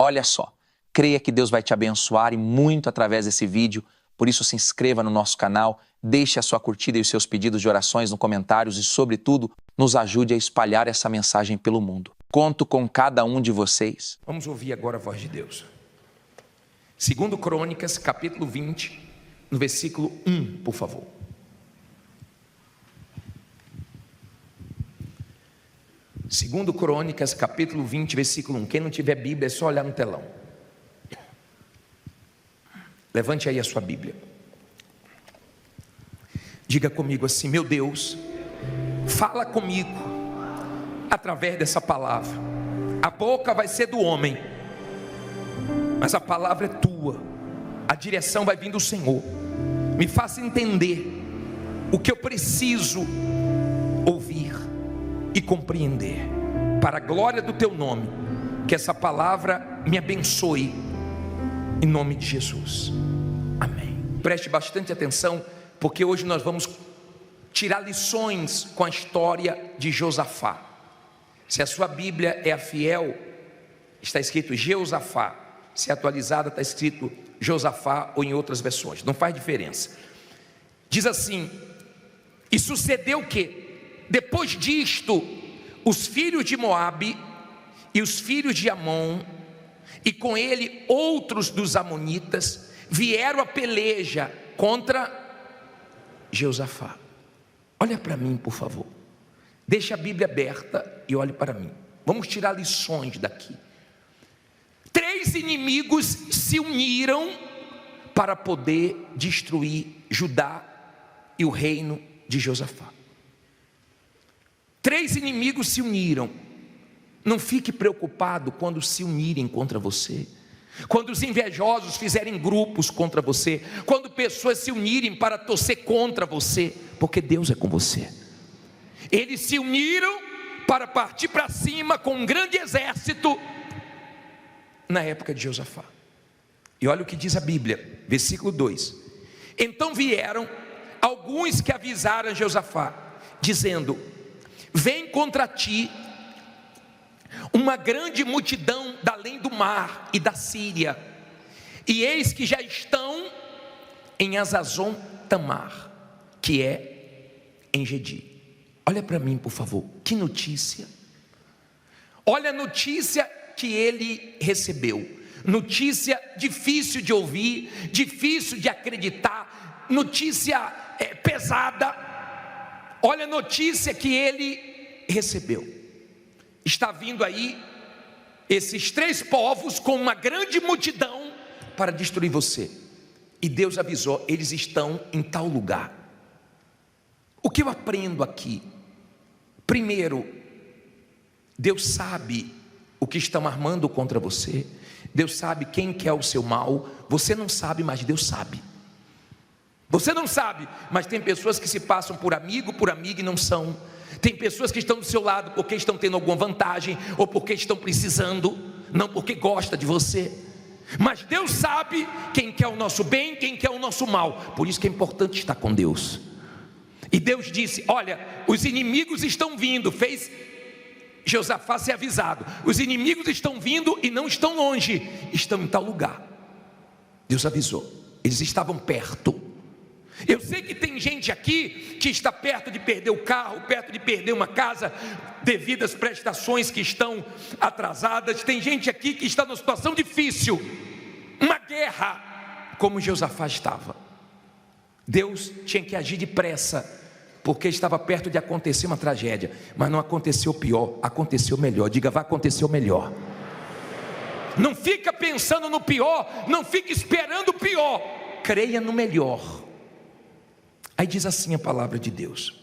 Olha só, creia que Deus vai te abençoar e muito através desse vídeo. Por isso, se inscreva no nosso canal, deixe a sua curtida e os seus pedidos de orações nos comentários e, sobretudo, nos ajude a espalhar essa mensagem pelo mundo. Conto com cada um de vocês. Vamos ouvir agora a voz de Deus. 2 Crônicas, capítulo 20, no versículo 1, por favor. Segundo Crônicas, capítulo 20, versículo 1. Quem não tiver Bíblia é só olhar no telão. Levante aí a sua Bíblia. Diga comigo assim: meu Deus, fala comigo através dessa palavra. A boca vai ser do homem, mas a palavra é tua. A direção vai vir do Senhor. Me faça entender o que eu preciso ouvir e compreender, para a glória do teu nome. Que essa palavra me abençoe, em nome de Jesus, amém. Preste bastante atenção, porque hoje nós vamos tirar lições com a história de Josafá. Se a sua Bíblia é a fiel, está escrito Jeosafá. Se é atualizada, está escrito Josafá, ou em outras versões, não faz diferença. Diz assim: e sucedeu que depois disto, os filhos de Moabe e os filhos de Amon, e com ele outros dos amonitas, vieram a peleja contra Jeosafá. Olha para mim, por favor. Deixa a Bíblia aberta e olhe para mim. Vamos tirar lições daqui. 3 inimigos se uniram para poder destruir Judá e o reino de Josafá. 3 inimigos se uniram. Não fique preocupado quando se unirem contra você, quando os invejosos fizerem grupos contra você, quando pessoas se unirem para torcer contra você, porque Deus é com você. Eles se uniram para partir para cima com um grande exército na época de Josafá. E olha o que diz a Bíblia, versículo 2: então vieram alguns que avisaram Josafá, dizendo: vem contra ti uma grande multidão da além do mar e da Síria, e eis que já estão em Azazon Tamar, que é em Gedi. Olha para mim, por favor, que notícia. Olha a notícia que ele recebeu. Notícia difícil de ouvir, difícil de acreditar, notícia pesada. Olha a notícia que ele recebeu. Está vindo aí esses 3 povos com uma grande multidão para destruir você. E Deus avisou: eles estão em tal lugar. O que eu aprendo aqui? Primeiro, Deus sabe o que estão armando contra você. Deus sabe quem quer o seu mal. Você não sabe, mas Deus sabe. Você não sabe, mas tem pessoas que se passam por amigo e não são. Tem pessoas que estão do seu lado porque estão tendo alguma vantagem, ou porque estão precisando, não porque gosta de você. Mas Deus sabe quem quer o nosso bem, quem quer o nosso mal. Por isso que é importante estar com Deus. E Deus disse: olha, os inimigos estão vindo. Fez Josafá ser avisado: os inimigos estão vindo e não estão longe, estão em tal lugar. Deus avisou, eles estavam perto. Eu sei que tem gente aqui que está perto de perder o carro, perto de perder uma casa, devido às prestações que estão atrasadas. Tem gente aqui que está numa situação difícil, uma guerra, como Josafá estava. Deus tinha que agir depressa, porque estava perto de acontecer uma tragédia. Mas não aconteceu pior, aconteceu melhor. Diga: vai acontecer o melhor. Não fica pensando no pior, não fica esperando o pior, creia no melhor. Aí diz assim a palavra de Deus,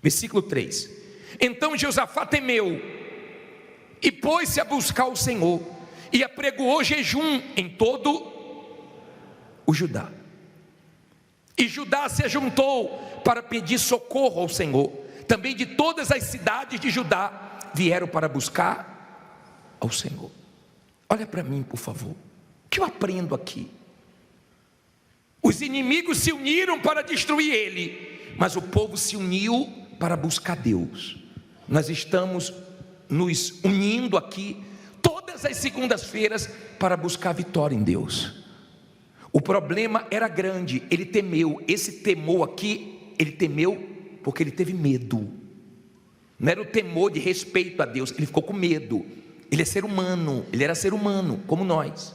versículo 3: então Josafá temeu e pôs-se a buscar o Senhor, e apregoou jejum em todo o Judá. E Judá se ajuntou para pedir socorro ao Senhor. Também de todas as cidades de Judá vieram para buscar ao Senhor. Olha para mim, por favor, o que eu aprendo aqui? Os inimigos se uniram para destruir ele, mas o povo se uniu para buscar Deus. Nós estamos nos unindo aqui, todas todas as segundas-feiras para buscar vitória em Deus. O problema era grande, ele temeu. Esse temor aqui, ele temeu porque ele teve medo. Não era o temor de respeito a Deus, ele ficou com medo. Ele é ser humano, ele era ser humano, como nós.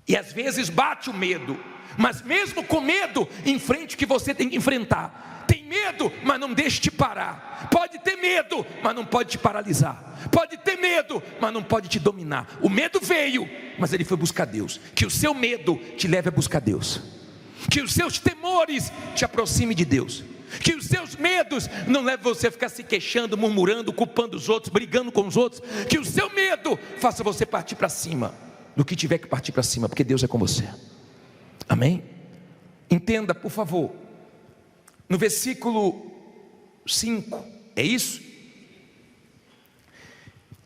E às vezes bate o medo, mas mesmo com medo, enfrente o que você tem que enfrentar. Tem medo, mas não deixe te parar. Pode ter medo, mas não pode te paralisar. Pode ter medo, mas não pode te dominar. O medo veio, mas ele foi buscar Deus. Que o seu medo te leve a buscar Deus. Que os seus temores te aproxime de Deus. Que os seus medos não levem você a ficar se queixando, murmurando, culpando os outros, brigando com os outros. Que o seu medo faça você partir para cima do que tiver que partir para cima, porque Deus é com você. Amém? Entenda, por favor, no versículo 5, é isso?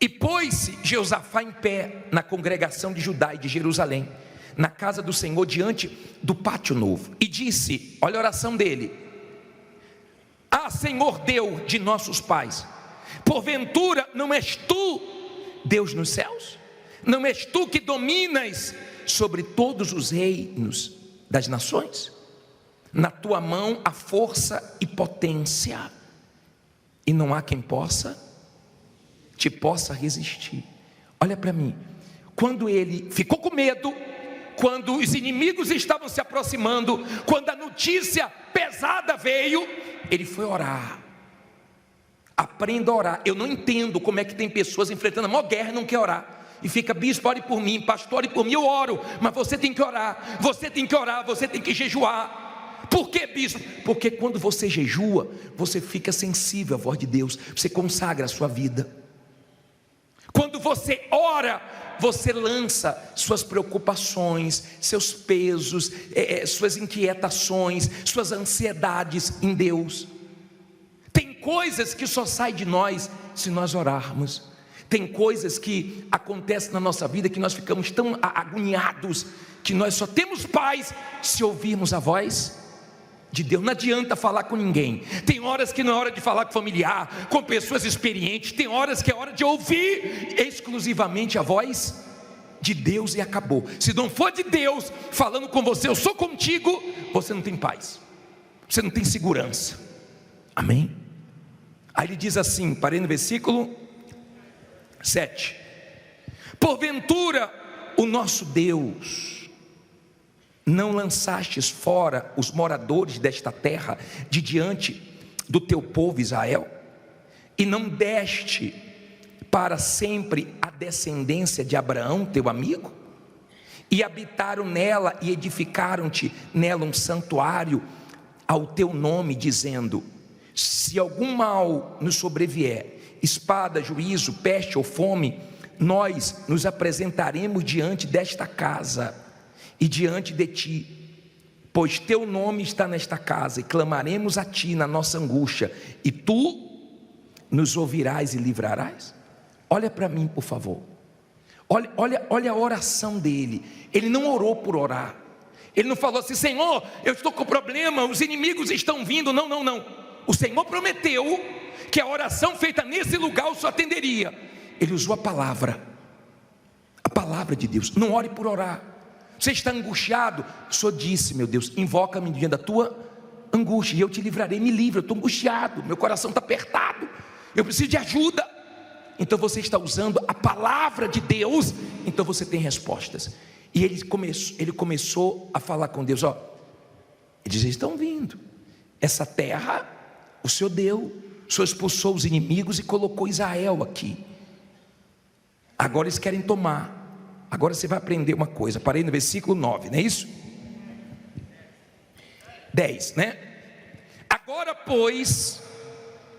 E pôs-se Jeosafá em pé na congregação de Judá e de Jerusalém, na casa do Senhor, diante do pátio novo, e disse, olha a oração dele: Ah, Senhor Deus de nossos pais, porventura não és tu Deus nos céus? Não és tu que dominas sobre todos os reinos das nações? Na tua mão há força e potência, e não há quem te possa resistir. Olha para mim, quando ele ficou com medo, quando os inimigos estavam se aproximando, quando a notícia pesada veio, ele foi orar. Aprenda a orar. Eu não entendo como é que tem pessoas enfrentando a maior guerra e não quer orar. E fica, bispo, ore por mim, pastor, ore por mim. Eu oro, mas você tem que orar, você tem que orar, você tem que jejuar. Por que, bispo? Porque quando você jejua, você fica sensível à voz de Deus, você consagra a sua vida. Quando você ora, você lança suas preocupações, seus pesos, suas inquietações, suas ansiedades em Deus. Tem coisas que só saem de nós se nós orarmos. Tem coisas que acontecem na nossa vida que nós ficamos tão agoniados, que nós só temos paz se ouvirmos a voz de Deus. Não adianta falar com ninguém. Tem horas que não é hora de falar com familiar, com pessoas experientes. Tem horas que é hora de ouvir exclusivamente a voz de Deus e acabou. Se não for de Deus falando com você, eu sou contigo, você não tem paz, você não tem segurança. Amém? Aí ele diz assim, parei no versículo 7: Porventura o nosso Deus não lançastes fora os moradores desta terra de diante do teu povo Israel, e não deste para sempre a descendência de Abraão teu amigo? E habitaram nela e edificaram-te nela um santuário ao teu nome, dizendo: se algum mal nos sobrevier, espada, juízo, peste ou fome, nós nos apresentaremos diante desta casa e diante de ti, pois teu nome está nesta casa, e clamaremos a ti na nossa angústia, e tu nos ouvirás e livrarás. Olha para mim, por favor. Olha a oração dele. Ele não orou por orar. Ele não falou assim: Senhor, eu estou com problema, os inimigos estão vindo. Não. O Senhor prometeu que a oração feita nesse lugar o Senhor atenderia. Ele usou a palavra de Deus. Não ore por orar. Você está angustiado? O Senhor disse: meu Deus, invoca-me diante da tua angústia e eu te livrarei. Me livra, eu estou angustiado, meu coração está apertado, eu preciso de ajuda. Então você está usando a palavra de Deus, então você tem respostas. E ele começou a falar com Deus: ó, eles estão vindo, essa terra o Senhor deu, o Senhor expulsou os inimigos e colocou Israel aqui. Agora eles querem tomar. Agora você vai aprender uma coisa. Parei no versículo 9, não é isso? 10, né? Agora, pois,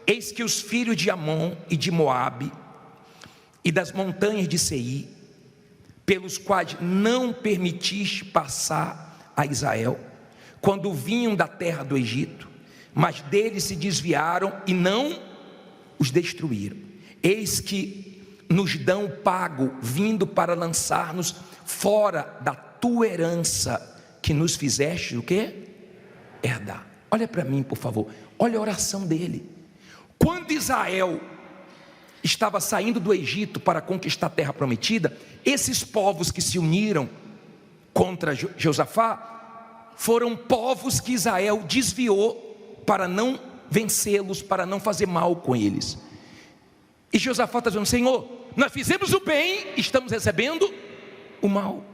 eis que os filhos de Amon e de Moabe e das montanhas de Seir, pelos quais não permitiste passar a Israel, quando vinham da terra do Egito, mas deles se desviaram e não os destruíram. Eis que nos dão pago, vindo para lançar-nos fora da tua herança, que nos fizeste o quê? Herdar. Olha para mim, por favor. Olha a oração dele. Quando Israel estava saindo do Egito para conquistar a terra prometida, esses povos que se uniram contra Josafá foram povos que Israel desviou para não vencê-los, para não fazer mal com eles. E Josafá está dizendo: Senhor, nós fizemos o bem, estamos recebendo o mal.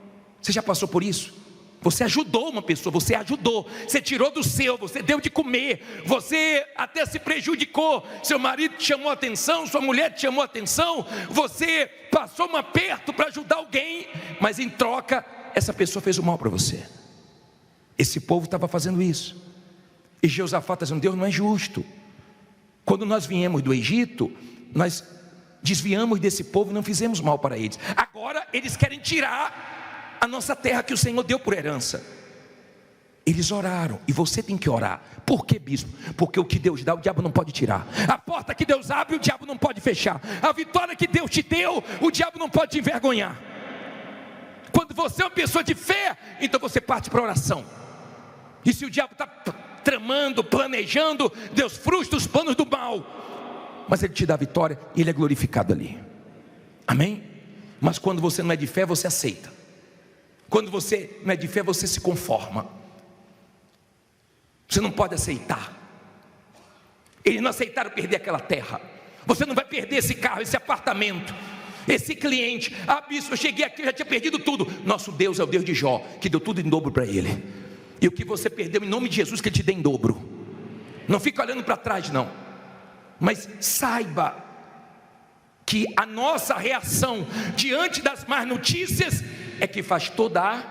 Você já passou por isso? Você ajudou uma pessoa, você tirou do seu, você deu de comer, você até se prejudicou, seu marido te chamou a atenção, sua mulher te chamou a atenção, você passou um aperto para ajudar alguém, mas em troca, essa pessoa fez o mal para você. Esse povo estava fazendo isso, e Josafá está dizendo: Deus não é justo. Quando nós viemos do Egito, nós desviamos desse povo, não fizemos mal para eles. Agora eles querem tirar a nossa terra que o Senhor deu por herança. Eles oraram, e você tem que orar. Por que, bispo? Porque o que Deus dá, o diabo não pode tirar. A porta que Deus abre, o diabo não pode fechar. A vitória que Deus te deu, o diabo não pode te envergonhar. Quando você é uma pessoa de fé, então você parte para a oração. E se o diabo está tramando, planejando, Deus frustra os planos do mal, mas Ele te dá a vitória e Ele é glorificado ali. Amém? Mas quando você não é de fé, você aceita. Quando você não é de fé, você se conforma. Você não pode aceitar. Eles não aceitaram perder aquela terra. Você não vai perder esse carro, esse apartamento, esse cliente. Ah, bispo, eu cheguei aqui, eu já tinha perdido tudo. Nosso Deus é o Deus de Jó, que deu tudo em dobro para ele. E o que você perdeu, em nome de Jesus, que Ele te dê em dobro. Não fica olhando para trás, não. Mas saiba que a nossa reação diante das más notícias é que faz toda a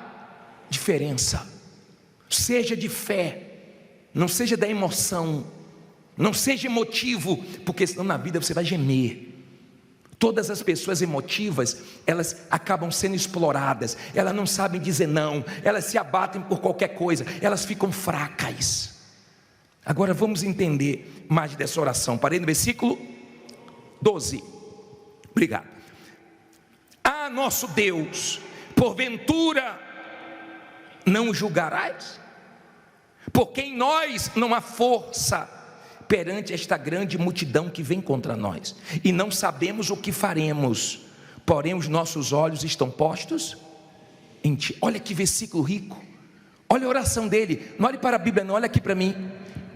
diferença. Seja de fé, não seja da emoção, não seja emotivo, porque senão na vida você vai gemer. Todas as pessoas emotivas, elas acabam sendo exploradas, elas não sabem dizer não, elas se abatem por qualquer coisa, elas ficam fracas. Agora vamos entender mais dessa oração. Parei no versículo 12. Obrigado. Ah, nosso Deus, porventura não julgarás? Porque em nós não há força perante esta grande multidão que vem contra nós, e não sabemos o que faremos, porém os nossos olhos estão postos em Ti. Olha que versículo rico, olha a oração dele, não olhe para a Bíblia não, olha aqui para mim,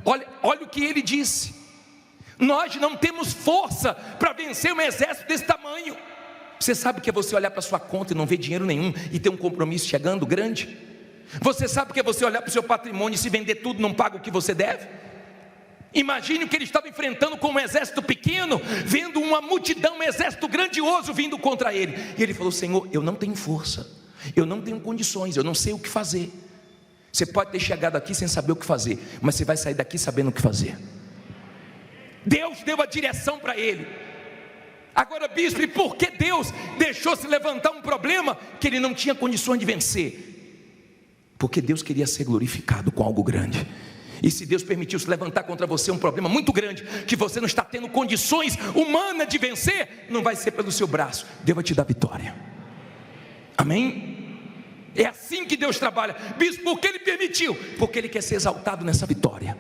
olha o que ele disse: nós não temos força para vencer um exército desse tamanho. Você sabe o que é você olhar para a sua conta e não ver dinheiro nenhum, e ter um compromisso chegando grande? Você sabe o que é você olhar para o seu patrimônio e se vender tudo, não paga o que você deve? Imagine o que ele estava enfrentando com um exército pequeno, vendo uma multidão, um exército grandioso vindo contra ele. E ele falou: Senhor, eu não tenho força, eu não tenho condições, eu não sei o que fazer. Você pode ter chegado aqui sem saber o que fazer, mas você vai sair daqui sabendo o que fazer. Deus deu a direção para ele. Agora, bispo, e por que Deus deixou se levantar um problema que ele não tinha condições de vencer? Porque Deus queria ser glorificado com algo grande. E se Deus permitiu se levantar contra você um problema muito grande, que você não está tendo condições humanas de vencer, não vai ser pelo seu braço, Deus vai te dar vitória. Amém? É assim que Deus trabalha. Bispo, por que Ele permitiu? Porque Ele quer ser exaltado nessa vitória.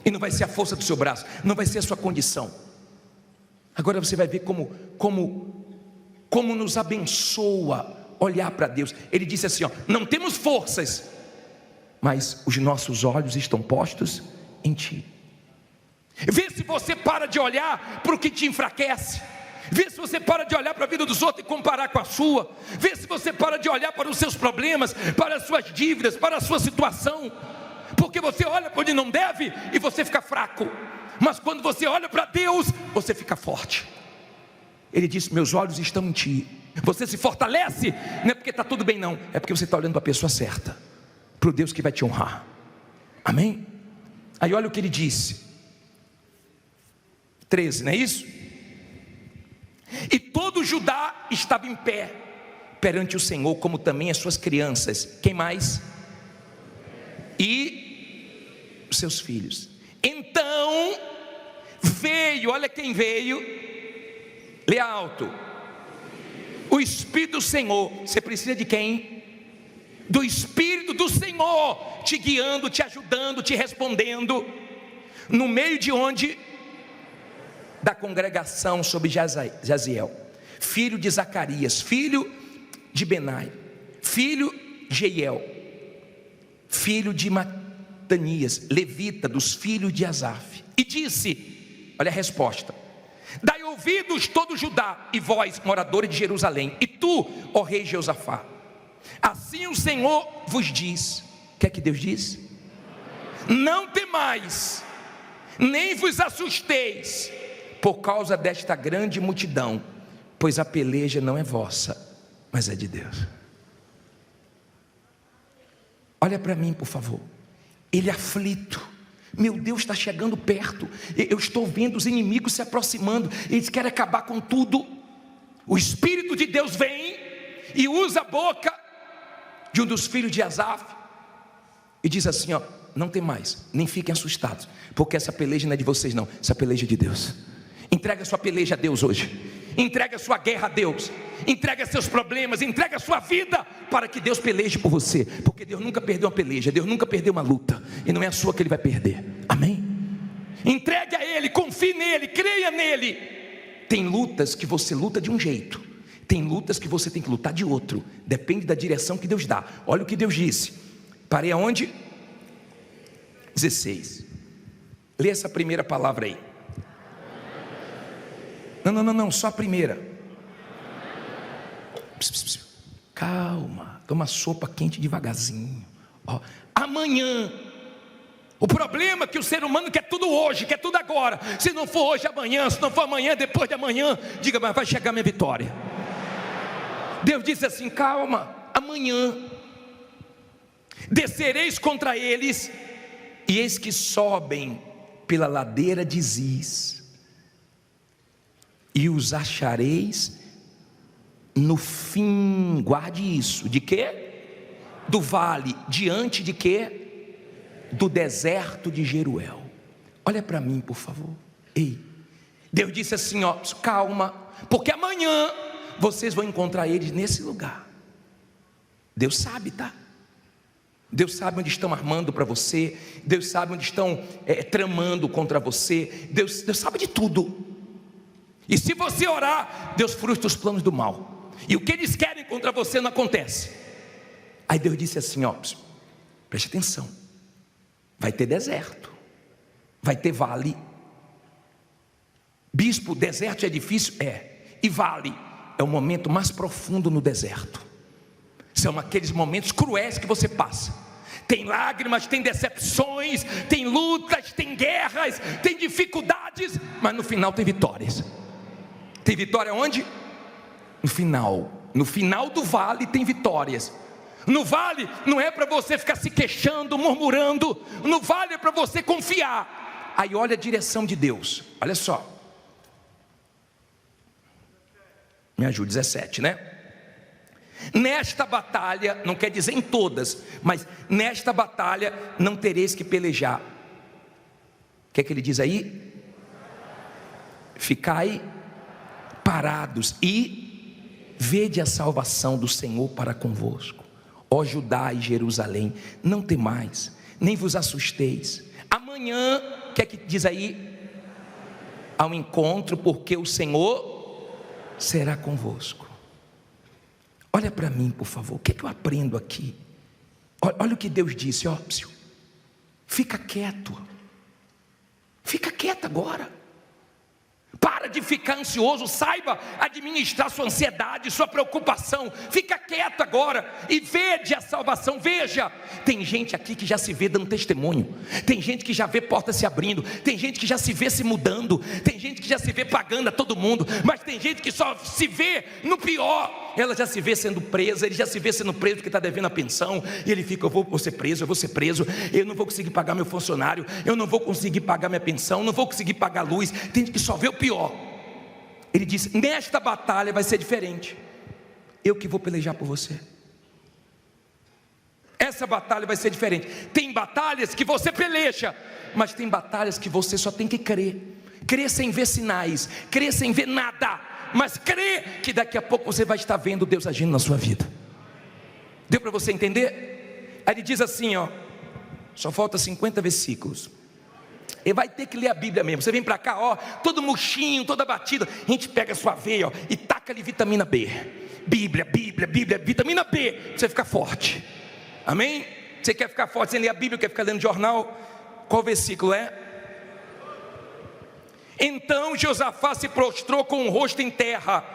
E não vai ser a força do seu braço, não vai ser a sua condição. Agora você vai ver como nos abençoa olhar para Deus. Ele disse assim, ó: não temos forças, mas os nossos olhos estão postos em Ti. Vê se você para de olhar para o que te enfraquece. Vê se você para de olhar para a vida dos outros e comparar com a sua. Vê se você para de olhar para os seus problemas, para as suas dívidas, para a sua situação. Porque você olha para onde não deve e você fica fraco. Mas quando você olha para Deus, você fica forte. Ele disse: meus olhos estão em Ti. Você se fortalece, não é porque está tudo bem não, é porque você está olhando para a pessoa certa, para o Deus que vai te honrar. Amém? Aí olha o que ele disse, 13, não é isso? E todo Judá estava em pé perante o Senhor, como também as suas crianças. Quem mais? E os seus filhos. Então veio, olha quem veio, lê alto, o Espírito do Senhor. Você precisa de quem? Do Espírito do Senhor, te guiando, te ajudando, te respondendo. No meio de onde? da congregação sobre Jaziel, filho de Zacarias, filho de Benai, filho de Jeiel, filho de Matanias, levita dos filhos de Asaf, e disse, olha a resposta: dai ouvidos todo Judá, e vós, moradores de Jerusalém, e tu, ó rei Josafá, assim o Senhor vos diz. O que é que Deus diz? Não temais, nem vos assusteis, por causa desta grande multidão, pois a peleja não é vossa, mas é de Deus. Olha para mim, por favor. Ele aflito, meu Deus, está chegando perto, eu estou vendo os inimigos se aproximando, eles querem acabar com tudo. O Espírito de Deus vem e usa a boca de um dos filhos de Asaf e diz assim, ó: não tem mais, nem fiquem assustados, porque essa peleja não é de vocês não, essa peleja é de Deus. Entrega a sua peleja a Deus hoje, entrega a sua guerra a Deus, entrega seus problemas, entrega a sua vida, para que Deus peleje por você, porque Deus nunca perdeu uma peleja, Deus nunca perdeu uma luta, e não é a sua que Ele vai perder, amém? Entregue a Ele, confie nele, creia nele. Tem lutas que você luta de um jeito, tem lutas que você tem que lutar de outro, depende da direção que Deus dá. Olha o que Deus disse, parei aonde? 16, lê essa primeira palavra aí. Não, só a primeira. Calma, toma sopa quente devagarzinho. Ó, amanhã. O problema é que o ser humano quer tudo hoje, quer tudo agora. Se não for hoje, amanhã. Se não for amanhã, depois de amanhã. Diga, mas vai chegar minha vitória. Deus disse assim, calma, amanhã descereis contra eles, e eis que sobem pela ladeira de Ziz, e os achareis no fim, guarde isso, de quê? Do vale, diante de quê? Do deserto de Jeruel. Olha para mim, por favor. Ei, Deus disse assim, ó, calma, porque amanhã vocês vão encontrar eles nesse lugar. Deus sabe, tá? Deus sabe onde estão armando para você, Deus sabe onde estão tramando contra você, Deus sabe de tudo. E se você orar, Deus frustra os planos do mal, e o que eles querem contra você não acontece. Aí Deus disse assim, ó, preste atenção, vai ter deserto, vai ter vale. Bispo, deserto é difícil? E vale é o momento mais profundo no deserto. São aqueles momentos cruéis que você passa. Tem lágrimas, tem decepções, tem lutas, tem guerras, tem dificuldades, mas no final tem vitórias. Tem vitória onde? No final do vale tem vitórias. No vale não é para você ficar se queixando, murmurando. No vale é para você confiar. Aí olha a direção de Deus, olha só. Me ajude, 17, né? Nesta batalha, não quer dizer em todas, mas nesta batalha não tereis que pelejar. O que é que ele diz aí? Ficai parados e vede a salvação do Senhor para convosco, ó Judá e Jerusalém, não temais, nem vos assusteis. Amanhã, o que é que diz aí? Ao encontro, porque o Senhor será convosco. Olha para mim, por favor, o que é que eu aprendo aqui? Olha o que Deus disse, ó, fica quieto agora. Para de ficar ansioso, saiba administrar sua ansiedade, sua preocupação. Fica quieto agora e vede a salvação. Veja, tem gente aqui que já se vê dando testemunho, tem gente que já vê portas se abrindo, tem gente que já se vê se mudando, tem gente que já se vê pagando a todo mundo, mas tem gente que só se vê no pior. Ela já se vê sendo presa, ele já se vê sendo preso porque está devendo a pensão, e ele fica, eu vou ser preso, eu não vou conseguir pagar meu funcionário, eu não vou conseguir pagar minha pensão, não vou conseguir pagar a luz. Tem gente que só vê o pior. Ele disse, nesta batalha vai ser diferente, eu que vou pelejar por você. Essa batalha vai ser diferente. Tem batalhas que você peleja, mas tem batalhas que você só tem que crer sem ver sinais, crer sem ver nada, mas crê que daqui a pouco você vai estar vendo Deus agindo na sua vida. Deu para você entender? Aí ele diz assim, ó, só falta 50 versículos. Ele vai ter que ler a Bíblia mesmo. Você vem para cá, ó, todo murchinho, toda batida. A gente pega a sua veia, ó, e taca ali vitamina B. Bíblia, vitamina B, pra você ficar forte. Amém? Você quer ficar forte sem ler a Bíblia, quer ficar lendo jornal? Qual versículo é? Então Josafá se prostrou com o rosto em terra,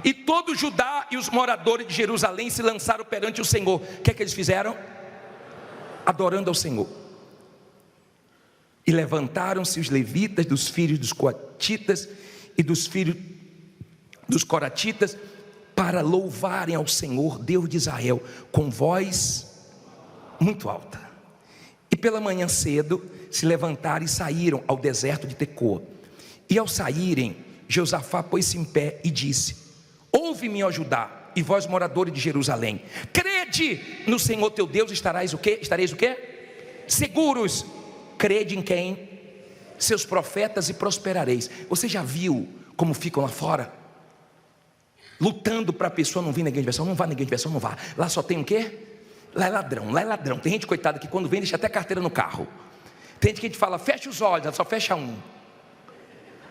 e todo Judá e os moradores de Jerusalém se lançaram perante o Senhor. O que é que eles fizeram? Adorando ao Senhor. E levantaram-se os levitas dos filhos dos coatitas e dos filhos dos coratitas para louvarem ao Senhor, Deus de Israel, com voz muito alta. E pela manhã cedo se levantaram e saíram ao deserto de Tecoa. E ao saírem, Josafá pôs-se em pé e disse: ouve-me, ó Judá, e vós moradores de Jerusalém, crede no Senhor teu Deus, estareis o quê? Seguros. Crede em quem? Seus profetas, e prosperareis. Você já viu como ficam lá fora? Lutando para a pessoa não vir na igreja de versão. Não vá na igreja de versão, não vá. Lá só tem o quê? Lá é ladrão. Tem gente coitada que quando vem deixa até carteira no carro. Tem gente que a gente fala, fecha os olhos, ela só fecha um.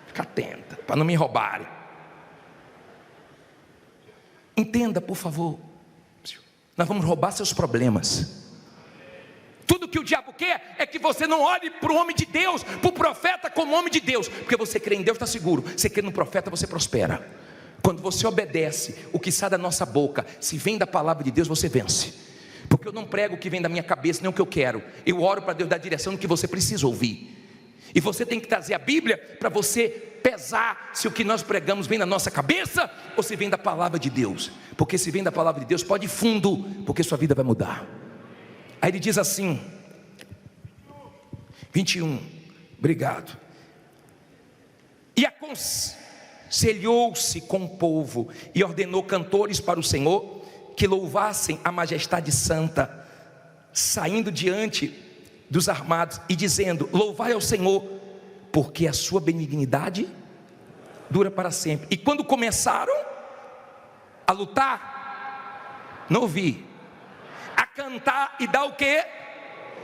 Fica atenta, para não me roubarem. Entenda, por favor. Nós vamos roubar seus problemas. Tudo que o diabo quer é que você não olhe para o homem de Deus, para o profeta como homem de Deus. Porque você crê em Deus, está seguro. Você crê no profeta, você prospera. Quando você obedece o que sai da nossa boca, se vem da palavra de Deus, você vence. Porque eu não prego o que vem da minha cabeça, nem o que eu quero. Eu oro para Deus dar direção no que você precisa ouvir. E você tem que trazer a Bíblia para você pesar se o que nós pregamos vem da nossa cabeça ou se vem da palavra de Deus. Porque se vem da palavra de Deus, pode ir fundo, porque sua vida vai mudar. Aí ele diz assim, 21, obrigado. E aconselhou-se com o povo e ordenou cantores para o Senhor que louvassem a majestade santa, saindo diante dos armados e dizendo: louvai ao Senhor, porque a sua benignidade dura para sempre. E quando começaram a lutar, não ouvi, a cantar e dar o quê?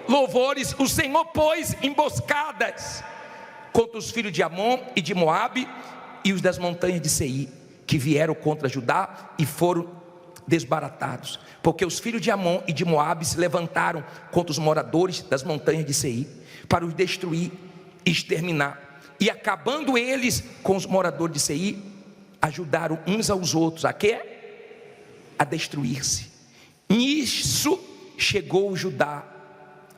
Louvores, o Senhor pôs emboscadas contra os filhos de Amon e de Moabe e os das montanhas de Seir, que vieram contra Judá e foram desbaratados, porque os filhos de Amon e de Moabe se levantaram contra os moradores das montanhas de Seir para os destruir e exterminar. E acabando eles com os moradores de Seir, ajudaram uns aos outros a quê? A destruir-se. Nisso chegou Judá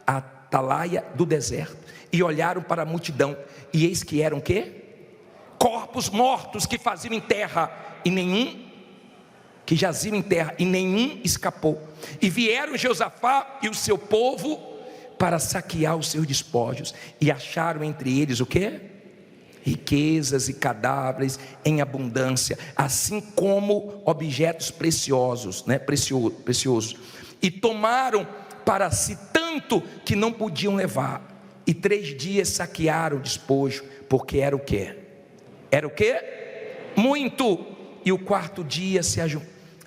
à atalaia do deserto e olharam para a multidão, e eis que eram quê? Corpos mortos que faziam em terra, e nenhum que jaziam em terra, e nenhum escapou. E vieram Josafá e o seu povo para saquear os seus despojos, e acharam entre eles o quê? Riquezas e cadáveres em abundância, assim como objetos preciosos, preciosos. E tomaram para si tanto que não podiam levar. E 3 dias saquearam o despojo, porque era o quê? Era o quê? Muito. E o 4º dia se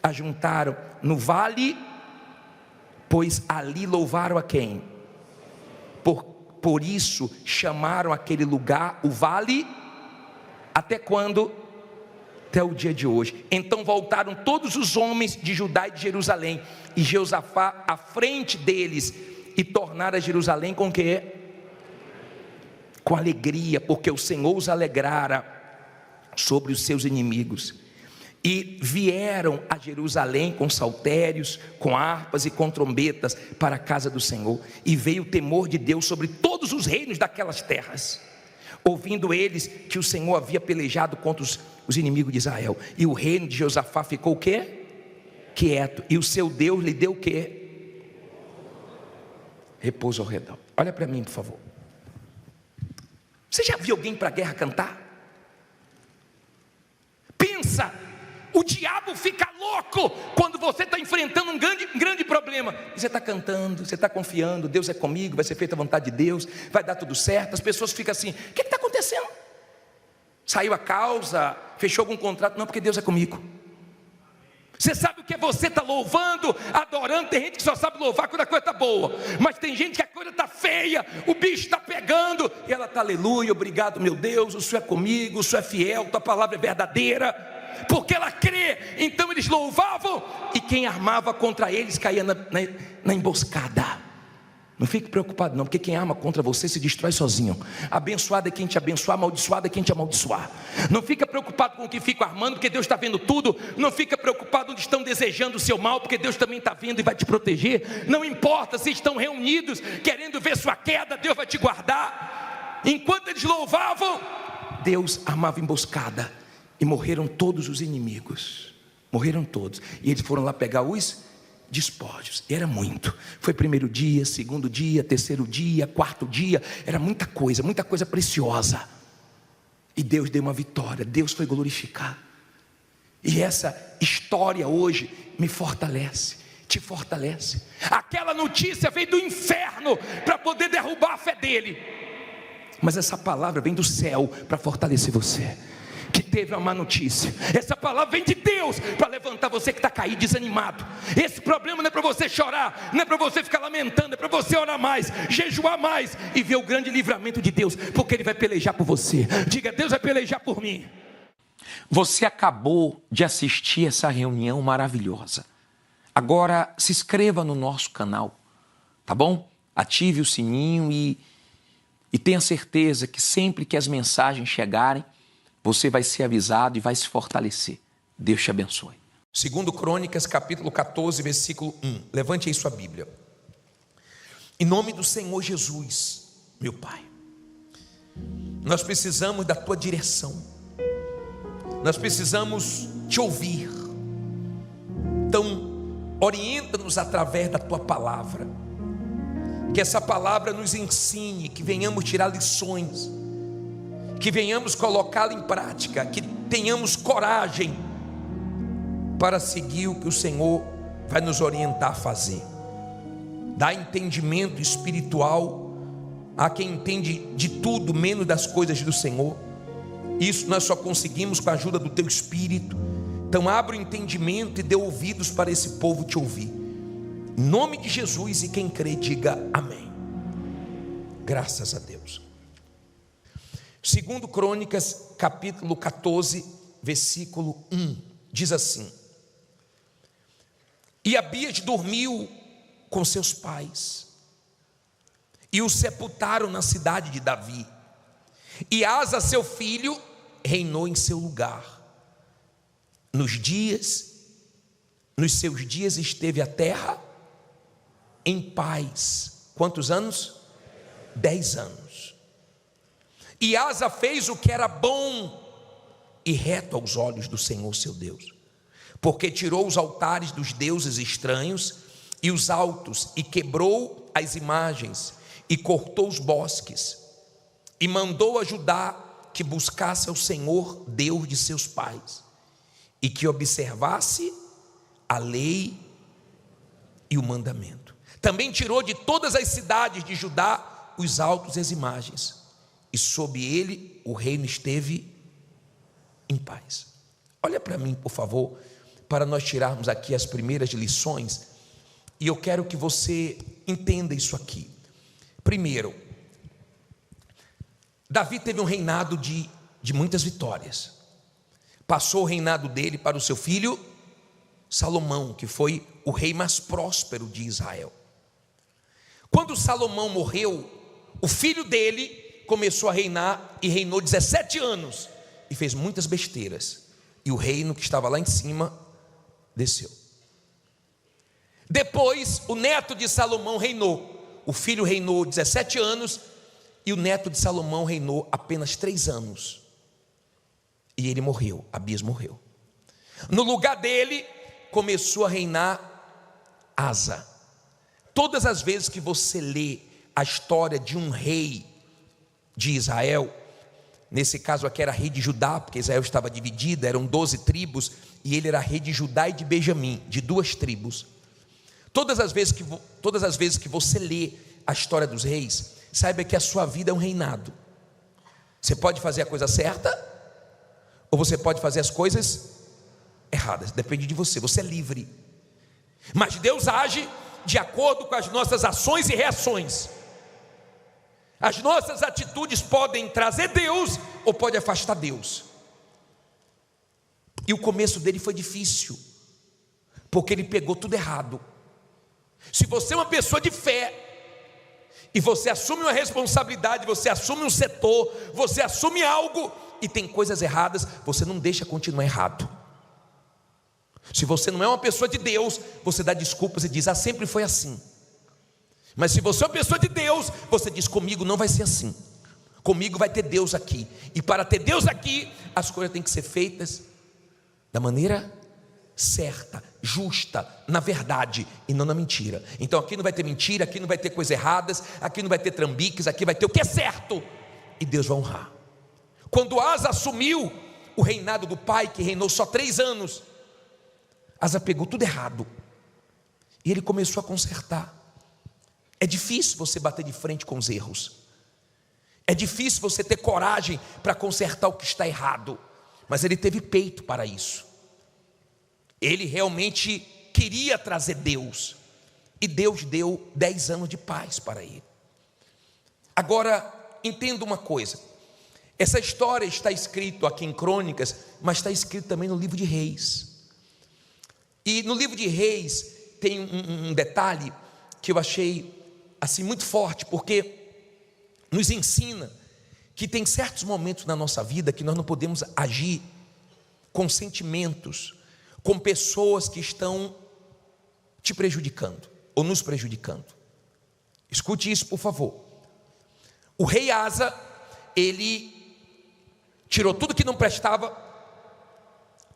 ajuntaram no vale, pois ali louvaram a quem? Por isso chamaram aquele lugar o vale, até quando? Até o dia de hoje. Então voltaram todos os homens de Judá e de Jerusalém, e Josafá à frente deles, e tornaram a Jerusalém com quê? Com alegria, porque o Senhor os alegrara sobre os seus inimigos. E vieram a Jerusalém com saltérios, com harpas e com trombetas para a casa do Senhor. E veio o temor de Deus sobre todos os reinos daquelas terras, ouvindo eles que o Senhor havia pelejado contra os inimigos de Israel. E o reino de Josafá ficou o quê? Quieto. E o seu Deus lhe deu o quê? Repouso ao redor. Olha para mim, por favor. Você já viu alguém para a guerra cantar? Pensa. O diabo fica louco quando você está enfrentando um grande problema. Você está cantando, você está confiando, Deus é comigo, vai ser feita a vontade de Deus, vai dar tudo certo. As pessoas ficam assim: o que está acontecendo? Saiu a causa, fechou algum contrato? Não, porque Deus é comigo. Você sabe o que é você estar louvando, adorando? Tem gente que só sabe louvar quando a coisa está boa, mas tem gente que a coisa está feia, o bicho está pegando, e ela está, aleluia, obrigado meu Deus, o Senhor é comigo, o Senhor é fiel, tua palavra é verdadeira, porque ela crê. Então eles louvavam, e quem armava contra eles caía na emboscada. Não fique preocupado não, porque quem arma contra você se destrói sozinho. Abençoado é quem te abençoar, amaldiçoado é quem te amaldiçoar. Não fica preocupado com o que fica armando, porque Deus está vendo tudo. Não fica preocupado onde estão desejando o seu mal, porque Deus também está vendo e vai te proteger. Não importa se estão reunidos querendo ver sua queda, Deus vai te guardar. Enquanto eles louvavam, Deus armava emboscada, e morreram todos os inimigos. Morreram todos, e eles foram lá pegar os despojos, e era muito. Foi primeiro dia, segundo dia, terceiro dia, quarto dia, era muita coisa preciosa, e Deus deu uma vitória, Deus foi glorificado. E essa história hoje me fortalece, te fortalece. Aquela notícia veio do inferno para poder derrubar a fé dele, mas essa palavra vem do céu para fortalecer você que teve uma má notícia. Essa palavra vem de Deus para levantar você que está caído, desanimado. Esse problema não é para você chorar, não é para você ficar lamentando, é para você orar mais, jejuar mais e ver o grande livramento de Deus, porque Ele vai pelejar por você. Diga: Deus vai pelejar por mim. Você acabou de assistir essa reunião maravilhosa. Agora se inscreva no nosso canal, tá bom? Ative o sininho e tenha certeza que sempre que as mensagens chegarem, você vai ser avisado e vai se fortalecer. Deus te abençoe. 2 Crônicas, capítulo 14, versículo 1. Levante aí sua Bíblia. Em nome do Senhor Jesus, meu Pai, nós precisamos da Tua direção. Nós precisamos Te ouvir. Então, orienta-nos através da Tua palavra. Que essa palavra nos ensine, que venhamos tirar lições, que venhamos colocá-la em prática, que tenhamos coragem para seguir o que o Senhor vai nos orientar a fazer. Dá entendimento espiritual a quem entende de tudo menos das coisas do Senhor. Isso nós só conseguimos com a ajuda do Teu Espírito. Então abra o entendimento e dê ouvidos para esse povo te ouvir. Em nome de Jesus, e quem crê diga amém. Graças a Deus. 2 Crônicas, capítulo 14, versículo 1, diz assim: E Abias dormiu com seus pais, e o sepultaram na cidade de Davi, e Asa seu filho reinou em seu lugar. Nos seus dias esteve a terra em paz. Quantos anos? 10 anos. E Asa fez o que era bom e reto aos olhos do Senhor seu Deus, porque tirou os altares dos deuses estranhos e os altos, e quebrou as imagens, e cortou os bosques, e mandou a Judá que buscasse ao Senhor Deus de seus pais, e que observasse a lei e o mandamento. Também tirou de todas as cidades de Judá os altos e as imagens, e sob ele o reino esteve em paz. Olha para mim, por favor, para nós tirarmos aqui as primeiras lições, e eu quero que você entenda isso aqui. Primeiro, Davi teve um reinado de muitas vitórias. Passou o reinado dele para o seu filho Salomão, que foi o rei mais próspero de Israel. Quando Salomão morreu, o filho dele começou a reinar, e reinou 17 anos, e fez muitas besteiras, e o reino que estava lá em cima desceu. Depois o neto de Salomão reinou. O filho reinou 17 anos, e o neto de Salomão reinou apenas 3 anos, e ele morreu. Abias morreu. No lugar dele começou a reinar Asa. Todas as vezes que você lê a história de um rei de Israel, nesse caso aqui era rei de Judá, porque Israel estava dividida, eram 12 tribos, e ele era rei de Judá e de Benjamim, de 2 tribos. Todas as vezes que você lê a história dos reis, saiba que a sua vida é um reinado. Você pode fazer a coisa certa, ou você pode fazer as coisas erradas. Depende de você, você é livre. Mas Deus age de acordo com as nossas ações e reações. As nossas atitudes podem trazer Deus ou pode afastar Deus. E o começo dele foi difícil, porque ele pegou tudo errado. Se você é uma pessoa de fé, e você assume uma responsabilidade, você assume um setor, você assume algo, e tem coisas erradas, você não deixa continuar errado. Se você não é uma pessoa de Deus, você dá desculpas e diz, sempre foi assim. Mas se você é uma pessoa de Deus, você diz, comigo não vai ser assim. Comigo vai ter Deus aqui. E para ter Deus aqui, as coisas têm que ser feitas da maneira certa, justa, na verdade e não na mentira. Então aqui não vai ter mentira, aqui não vai ter coisas erradas, aqui não vai ter trambiques, aqui vai ter o que é certo. E Deus vai honrar. Quando Asa assumiu o reinado do pai, que reinou só 3 anos, Asa pegou tudo errado. E ele começou a consertar. É difícil você bater de frente com os erros. É difícil você ter coragem para consertar o que está errado. Mas ele teve peito para isso. Ele realmente queria trazer Deus. E Deus deu 10 anos de paz para ele. Agora, entenda uma coisa. Essa história está escrita aqui em Crônicas, mas está escrito também no livro de Reis. E no livro de Reis tem um detalhe que eu achei assim muito forte, porque nos ensina que tem certos momentos na nossa vida que nós não podemos agir com sentimentos, com pessoas que estão te prejudicando ou nos prejudicando. Escute isso, por favor. O rei Asa, ele tirou tudo que não prestava,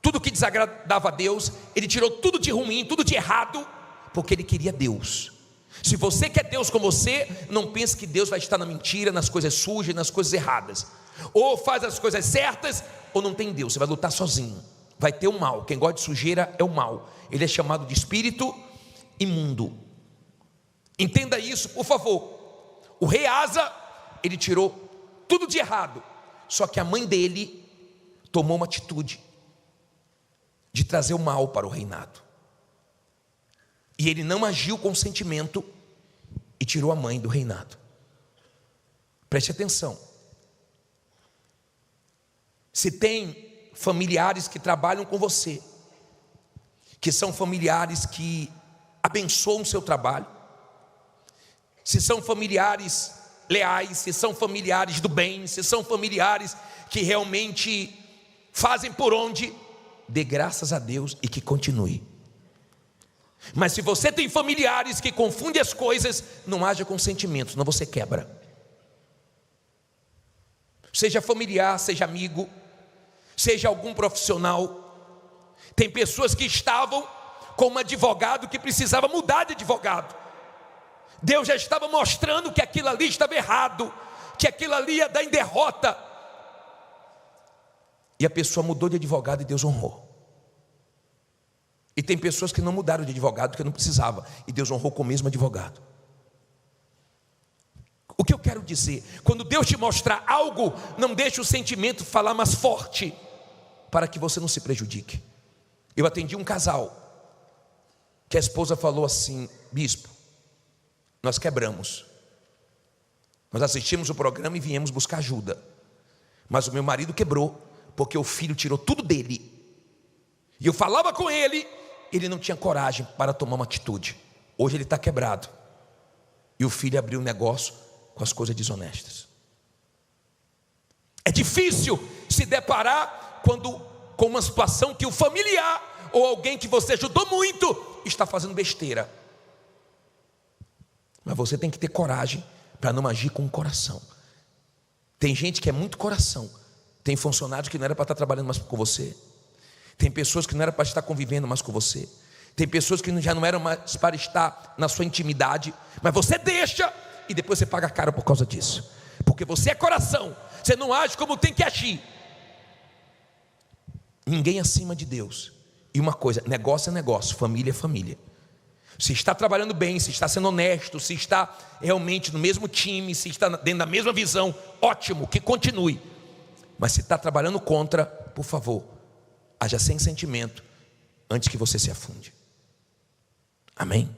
tudo que desagradava a Deus, ele tirou tudo de ruim, tudo de errado, porque ele queria Deus. Se você quer Deus com você, não pense que Deus vai estar na mentira, nas coisas sujas, nas coisas erradas. Ou faz as coisas certas, ou não tem Deus, você vai lutar sozinho. Vai ter o mal, quem gosta de sujeira é o mal. Ele é chamado de espírito imundo. Entenda isso, por favor. O rei Asa, ele tirou tudo de errado. Só que a mãe dele tomou uma atitude de trazer o mal para o reinado. E ele não agiu com sentimento e tirou a mãe do reinado. Preste atenção. Se tem familiares que trabalham com você, que são familiares que abençoam o seu trabalho, se são familiares leais, se são familiares do bem, se são familiares que realmente fazem por onde, dê graças a Deus e que continue. Mas se você tem familiares que confundem as coisas, não haja com sentimentos, senão você quebra. Seja familiar, seja amigo, seja algum profissional. Tem pessoas que estavam com um advogado que precisava mudar de advogado. Deus já estava mostrando que aquilo ali estava errado, que aquilo ali ia dar em derrota. E a pessoa mudou de advogado e Deus honrou. E tem pessoas que não mudaram de advogado porque não precisava, e Deus honrou com o mesmo advogado. O que eu quero dizer? Quando Deus te mostrar algo, não deixe o sentimento falar mais forte, para que você não se prejudique. Eu atendi um casal, que a esposa falou assim: bispo, nós quebramos. Nós assistimos o programa e viemos buscar ajuda. Mas o meu marido quebrou, porque o filho tirou tudo dele. E eu falava com ele, ele não tinha coragem para tomar uma atitude. Hoje ele está quebrado. E o filho abriu um negócio com as coisas desonestas. É difícil se deparar com uma situação que o familiar ou alguém que você ajudou muito está fazendo besteira. Mas você tem que ter coragem para não agir com o coração. Tem gente que é muito coração. Tem funcionários que não era para estar trabalhando mais com você. Tem pessoas que não era para estar convivendo mais com você. Tem pessoas que já não eram mais para estar na sua intimidade. Mas você deixa e depois você paga caro por causa disso. Porque você é coração. Você não age como tem que agir. Ninguém acima de Deus. E uma coisa, negócio é negócio, família é família. Se está trabalhando bem, se está sendo honesto, se está realmente no mesmo time, se está dentro da mesma visão, ótimo, que continue. Mas se está trabalhando contra, por favor, haja sem sentimento antes que você se afunde. Amém?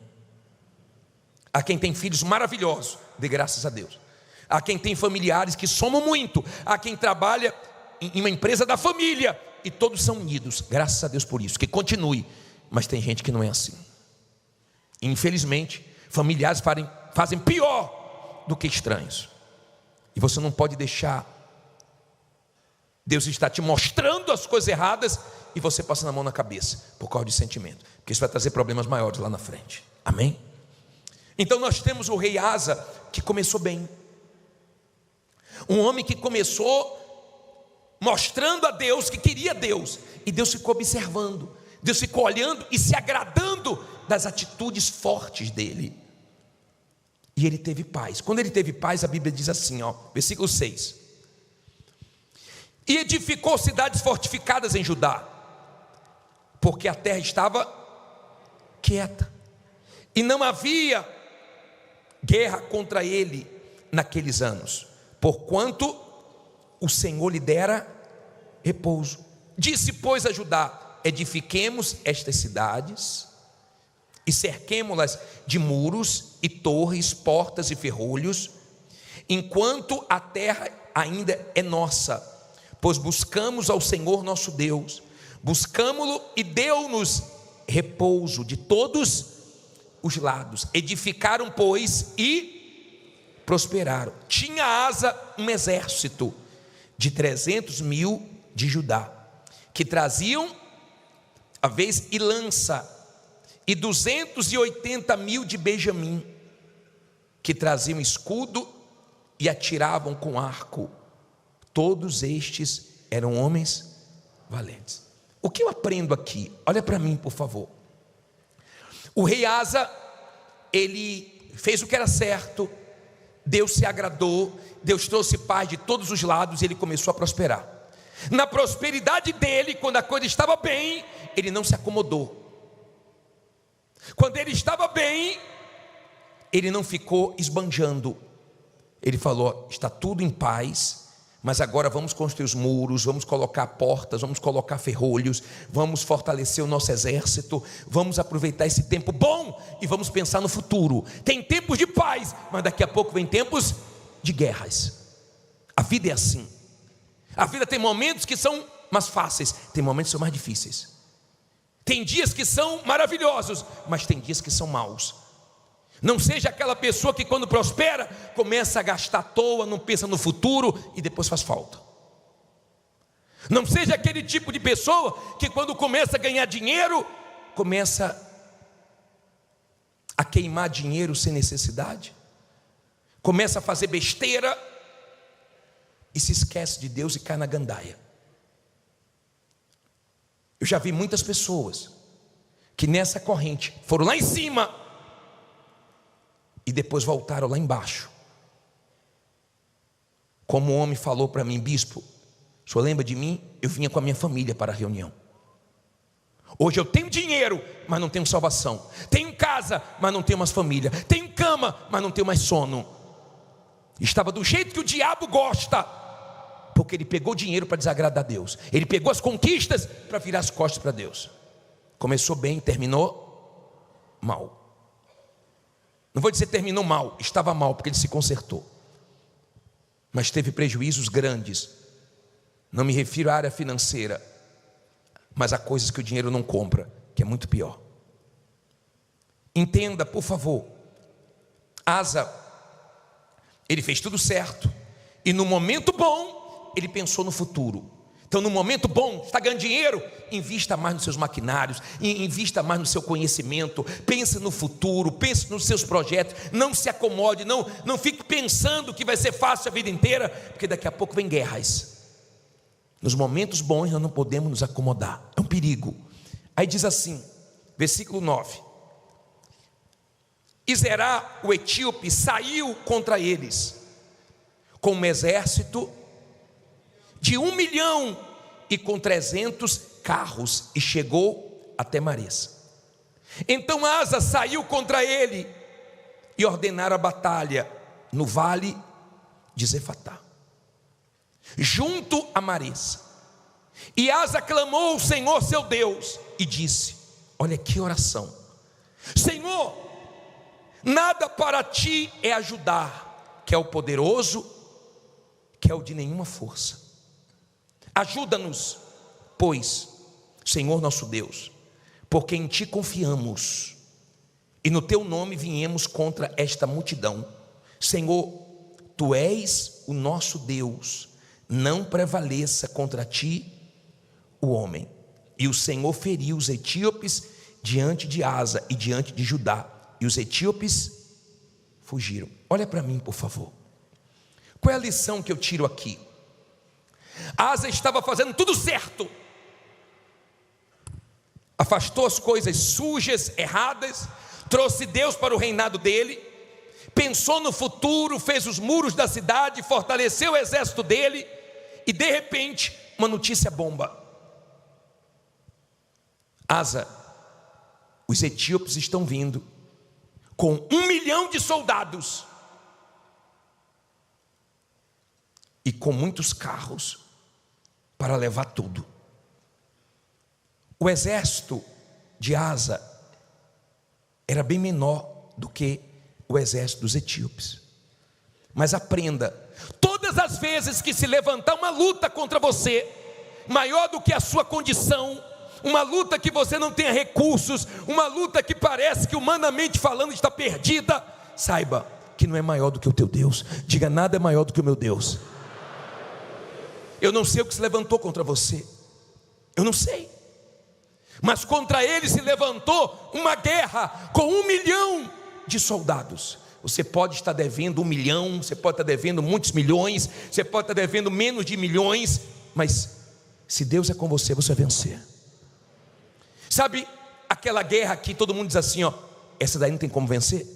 Há quem tem filhos maravilhosos, dê graças a Deus. Há quem tem familiares que somam muito. Há quem trabalha em uma empresa da família e todos são unidos, graças a Deus por isso, que continue. Mas tem gente que não é assim. Infelizmente, familiares fazem pior do que estranhos. E você não pode deixar Deus estar te mostrando as coisas erradas e você passando a mão na cabeça por causa de sentimento, porque isso vai trazer problemas maiores lá na frente. Amém? Então nós temos o rei Asa, que começou bem. Um homem que começou mostrando a Deus que queria Deus, e Deus ficou observando, Deus ficou olhando e se agradando das atitudes fortes dele. E ele teve paz. Quando ele teve paz, a Bíblia diz assim, versículo 6: e edificou cidades fortificadas em Judá, porque a terra estava quieta, e não havia guerra contra ele naqueles anos, porquanto o Senhor lhe dera repouso. Disse, pois, a Judá: edifiquemos estas cidades e cerquemo-las de muros e torres, portas e ferrolhos, enquanto a terra ainda é nossa, pois buscamos ao Senhor nosso Deus, buscamo-lo e deu-nos repouso de todos os lados. Edificaram, pois, e prosperaram. Tinha Asa um exército de 300.000 de Judá, que traziam a vez e lança, e 280.000 de Benjamim, que traziam escudo e atiravam com arco. Todos estes eram homens valentes. O que eu aprendo aqui? Olha para mim, por favor. O rei Asa, ele fez o que era certo, Deus se agradou, Deus trouxe paz de todos os lados e ele começou a prosperar. Na prosperidade dele, quando a coisa estava bem, ele não se acomodou. Quando ele estava bem, ele não ficou esbanjando. Ele falou: está tudo em paz, mas agora vamos construir os muros, vamos colocar portas, vamos colocar ferrolhos, vamos fortalecer o nosso exército, vamos aproveitar esse tempo bom e vamos pensar no futuro. Tem tempos de paz, mas daqui a pouco vem tempos de guerras. A vida é assim. A vida tem momentos que são mais fáceis, tem momentos que são mais difíceis. Tem dias que são maravilhosos, mas tem dias que são maus. Não seja aquela pessoa que quando prospera, começa a gastar à toa, não pensa no futuro e depois faz falta. Não seja aquele tipo de pessoa que quando começa a ganhar dinheiro, começa a queimar dinheiro sem necessidade, começa a fazer besteira e se esquece de Deus e cai na gandaia. Eu já vi muitas pessoas que nessa corrente foram lá em cima e depois voltaram lá embaixo. Como um homem falou para mim: bispo, o senhor lembra de mim? Eu vinha com a minha família para a reunião. Hoje eu tenho dinheiro, mas não tenho salvação. Tenho casa, mas não tenho mais família. Tenho cama, mas não tenho mais sono. Estava do jeito que o diabo gosta, porque ele pegou dinheiro para desagradar a Deus. Ele pegou as conquistas para virar as costas para Deus. Começou bem, terminou mal. Não vou dizer terminou mal, estava mal porque ele se consertou, mas teve prejuízos grandes. Não me refiro à área financeira, mas a coisas que o dinheiro não compra, que é muito pior. Entenda, por favor. Asa, ele fez tudo certo, e no momento bom ele pensou no futuro. Então, no momento bom, está ganhando dinheiro, invista mais nos seus maquinários, invista mais no seu conhecimento, pense no futuro, pense nos seus projetos, não se acomode, não fique pensando que vai ser fácil a vida inteira, porque daqui a pouco vem guerras. Nos momentos bons nós não podemos nos acomodar, é um perigo. Aí diz assim, versículo 9: e Zerá, o etíope, saiu contra eles com um exército de 1 milhão e com 300 carros, e chegou até Mares. Então Asa saiu contra ele e ordenaram a batalha no vale de Zefatá, junto a Mares. E Asa clamou ao Senhor seu Deus e disse: Olha que oração. Senhor, nada para ti é ajudar, que é o poderoso, que é o de nenhuma força. Ajuda-nos, pois, Senhor nosso Deus, porque em ti confiamos, e no teu nome viemos contra esta multidão. Senhor, tu és o nosso Deus, não prevaleça contra ti o homem. E o Senhor feriu os etíopes diante de Asa e diante de Judá, e os etíopes fugiram. Olha para mim, por favor. Qual é a lição que eu tiro aqui? Asa estava fazendo tudo certo, afastou as coisas sujas, erradas, trouxe Deus para o reinado dele, pensou no futuro, fez os muros da cidade, fortaleceu o exército dele, e de repente, uma notícia bomba. Asa, os etíopes estão vindo com 1 milhão de soldados e com muitos carros para levar tudo. O exército de Asa era bem menor do que o exército dos etíopes. Mas aprenda, todas as vezes que se levantar uma luta contra você, maior do que a sua condição, uma luta que você não tenha recursos, uma luta que parece que humanamente falando está perdida, saiba que não é maior do que o teu Deus. Diga: nada é maior do que o meu Deus. Eu não sei o que se levantou contra você, eu não sei, mas contra ele se levantou uma guerra com 1 milhão de soldados. Você pode estar devendo 1 milhão, você pode estar devendo muitos milhões, você pode estar devendo menos de milhões, mas se Deus é com você, você vai vencer. Sabe aquela guerra que todo mundo diz assim, ó, essa daí não tem como vencer?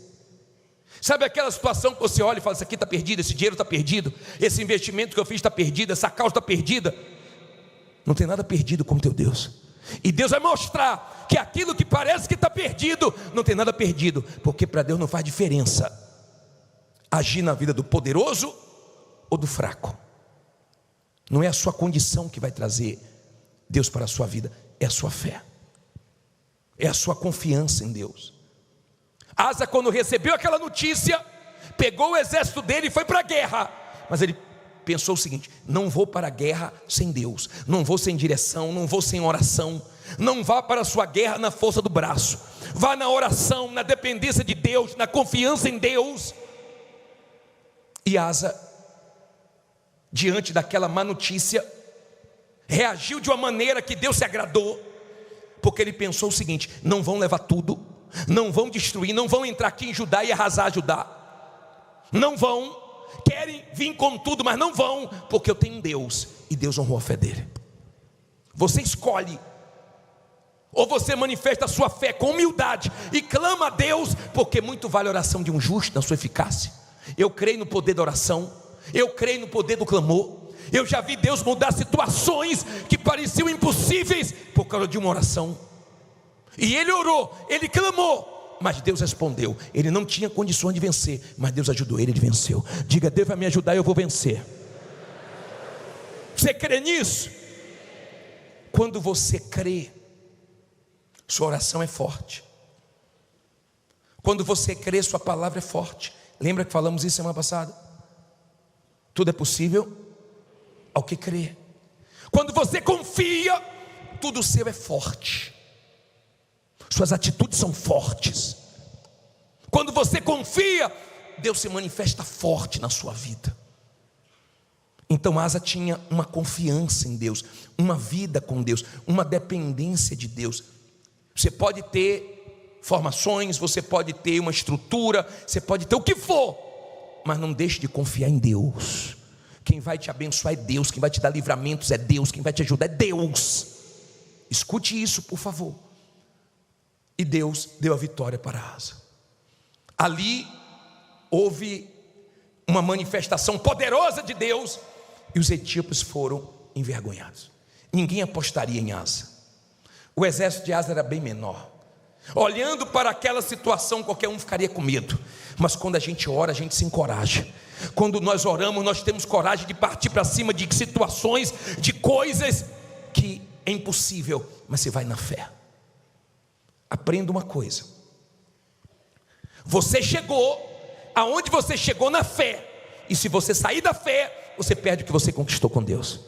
Sabe aquela situação que você olha e fala, isso aqui está perdido, esse dinheiro está perdido, esse investimento que eu fiz está perdido, essa causa está perdida? Não tem nada perdido como teu Deus. E Deus vai mostrar que aquilo que parece que está perdido, não tem nada perdido, porque para Deus não faz diferença agir na vida do poderoso ou do fraco. Não é a sua condição que vai trazer Deus para a sua vida, é a sua fé, é a sua confiança em Deus. Asa, quando recebeu aquela notícia, pegou o exército dele e foi para a guerra, mas ele pensou o seguinte: não vou para a guerra sem Deus, não vou sem direção, não vou sem oração. Não vá para a sua guerra na força do braço, vá na oração, na dependência de Deus, na confiança em Deus. E Asa, diante daquela má notícia, reagiu de uma maneira que Deus se agradou, porque ele pensou o seguinte: não vão levar tudo, não vão destruir, não vão entrar aqui em Judá e arrasar Judá, não vão, querem vir com tudo, mas não vão, porque eu tenho Deus, e Deus honrou a fé dele. Você escolhe, ou você manifesta a sua fé com humildade e clama a Deus, porque muito vale a oração de um justo na sua eficácia. Eu creio no poder da oração, eu creio no poder do clamor. Eu já vi Deus mudar situações que pareciam impossíveis por causa de uma oração. E ele orou, ele clamou, mas Deus respondeu. Ele não tinha condições de vencer, mas Deus ajudou ele, ele venceu. Diga: Deus vai me ajudar e eu vou vencer. Você crê nisso? Quando você crê, sua oração é forte. Quando você crê, sua palavra é forte. Lembra que falamos isso semana passada? Tudo é possível ao que crê. Quando você confia, tudo seu é forte, suas atitudes são fortes. Quando você confia, Deus se manifesta forte na sua vida. Então Asa tinha uma confiança em Deus, uma vida com Deus, uma dependência de Deus. Você pode ter formações, você pode ter uma estrutura, você pode ter o que for, mas não deixe de confiar em Deus. Quem vai te abençoar é Deus, quem vai te dar livramentos é Deus, quem vai te ajudar é Deus. Escute isso, por favor. E Deus deu a vitória para Asa. Ali houve uma manifestação poderosa de Deus, e os etíopes foram envergonhados. Ninguém apostaria em Asa. O exército de Asa era bem menor. Olhando para aquela situação, qualquer um ficaria com medo. Mas quando a gente ora, a gente se encoraja. Quando nós oramos, nós temos coragem de partir para cima de situações, de coisas que é impossível, mas você vai na fé. Aprenda uma coisa: você chegou aonde você chegou na fé, e se você sair da fé, você perde o que você conquistou com Deus.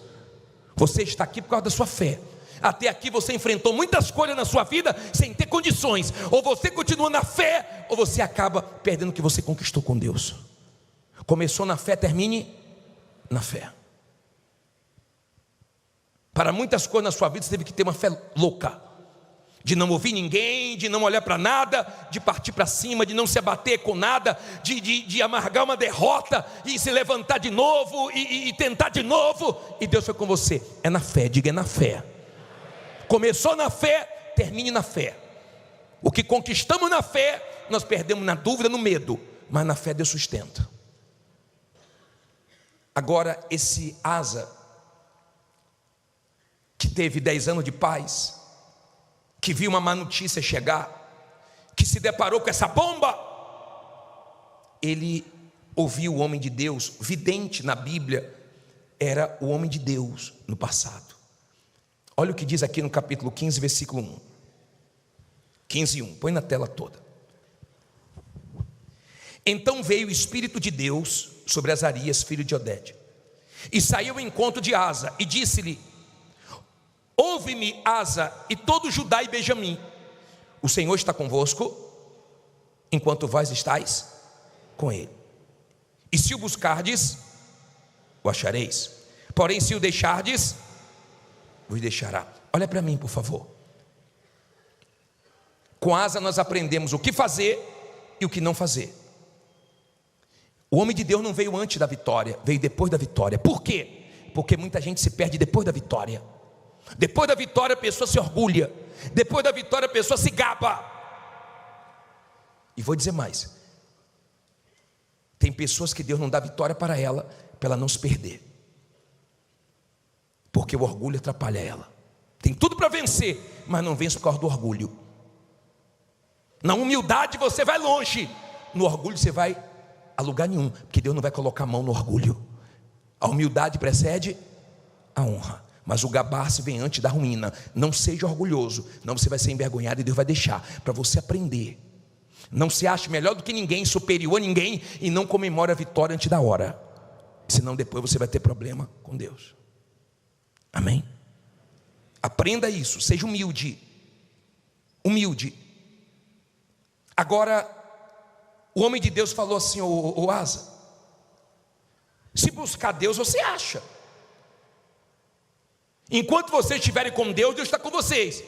Você está aqui por causa da sua fé. Até aqui você enfrentou muitas coisas na sua vida sem ter condições. Ou você continua na fé, ou você acaba perdendo o que você conquistou com Deus. Começou na fé, termine na fé. Para muitas coisas na sua vida você teve que ter uma fé louca, de não ouvir ninguém, de não olhar para nada, de partir para cima, de não se abater com nada, de amargar uma derrota e se levantar de novo e tentar de novo. E Deus foi com você. É na fé, diga, é na fé. Começou na fé, termine na fé. O que conquistamos na fé, nós perdemos na dúvida, no medo, mas na fé Deus sustenta. Agora, esse Asa, que teve 10 anos de paz, que viu uma má notícia chegar, que se deparou com essa bomba, ele ouviu o homem de Deus. Vidente na Bíblia era o homem de Deus no passado. Olha o que diz aqui no capítulo 15, versículo 1. 15:1, põe na tela toda. Então veio o Espírito de Deus sobre Azarias, filho de Oded, e saiu ao encontro de Asa, e disse-lhe: ouve-me, Asa, e todo Judá e Benjamim, o Senhor está convosco, enquanto vós estáis com ele. E se o buscardes, o achareis. Porém, se o deixardes, vos deixará. Olha para mim, por favor. Com Asa nós aprendemos o que fazer e o que não fazer. O homem de Deus não veio antes da vitória, veio depois da vitória. Por quê? Porque muita gente se perde depois da vitória. Depois da vitória a pessoa se orgulha. Depois da vitória a pessoa se gaba. E vou dizer mais: tem pessoas que Deus não dá vitória para ela não se perder, porque o orgulho atrapalha ela. Tem tudo para vencer, mas não vence por causa do orgulho. Na humildade você vai longe, no orgulho você vai a lugar nenhum, porque Deus não vai colocar a mão no orgulho. A humildade precede a honra, mas o gabar-se vem antes da ruína. Não seja orgulhoso, não, você vai ser envergonhado e Deus vai deixar para você aprender. Não se ache melhor do que ninguém, superior a ninguém, e não comemore a vitória antes da hora, senão depois você vai ter problema com Deus. Amém? Aprenda isso, seja humilde. Humilde. Agora, o homem de Deus falou assim: ô Asa, se buscar Deus você acha. Enquanto vocês estiverem com Deus, Deus está com vocês.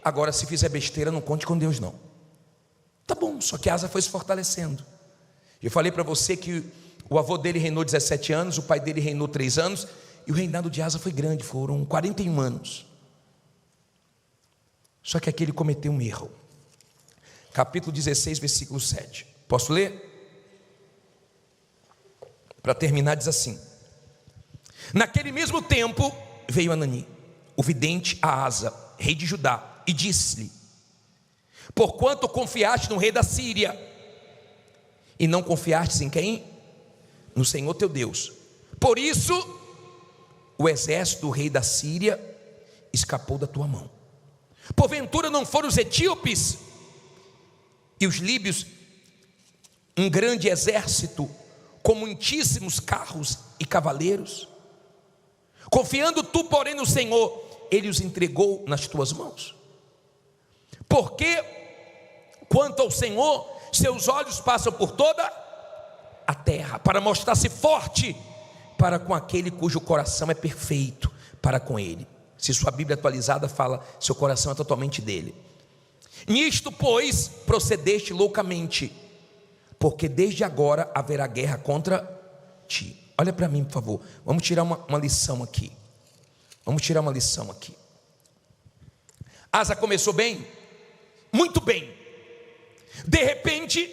Agora, se fizer besteira, não conte com Deus não. Tá bom, só que Asa foi se fortalecendo. Eu falei para você que o avô dele reinou 17 anos, o pai dele reinou 3 anos, e o reinado de Asa foi grande, foram 41 anos. Só que aqui ele cometeu um erro. Capítulo 16, versículo 7. Posso ler? Para terminar, diz assim: naquele mesmo tempo veio Anani, o vidente, a Asa, rei de Judá, e disse-lhe: porquanto confiaste no rei da Síria, e não confiastes em quem? No Senhor teu Deus. Por isso o exército do rei da Síria escapou da tua mão. Porventura não foram os etíopes e os líbios um grande exército, com muitíssimos carros e cavaleiros? Confiando tu, porém, no Senhor, ele os entregou nas tuas mãos. Porque quanto ao Senhor, seus olhos passam por toda a terra, para mostrar-se forte para com aquele cujo coração é perfeito para com ele. Se sua Bíblia atualizada fala, seu coração é totalmente dele. Nisto, pois, procedeste loucamente, porque desde agora haverá guerra contra ti. Olha para mim, por favor. Vamos tirar uma lição aqui. Vamos tirar uma lição aqui. Asa começou bem, muito bem. De repente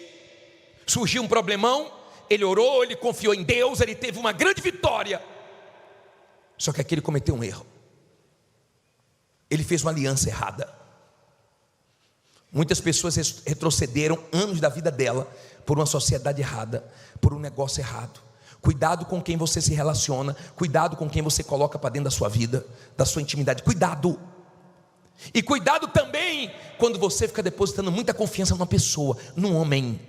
surgiu um problemão. Ele orou, ele confiou em Deus, ele teve uma grande vitória. Só que aqui ele cometeu um erro. Ele fez uma aliança errada. Muitas pessoas retrocederam anos da vida dela por uma sociedade errada, por um negócio errado. Cuidado com quem você se relaciona, cuidado com quem você coloca para dentro da sua vida, da sua intimidade. Cuidado. E cuidado também quando você fica depositando muita confiança numa pessoa, num homem.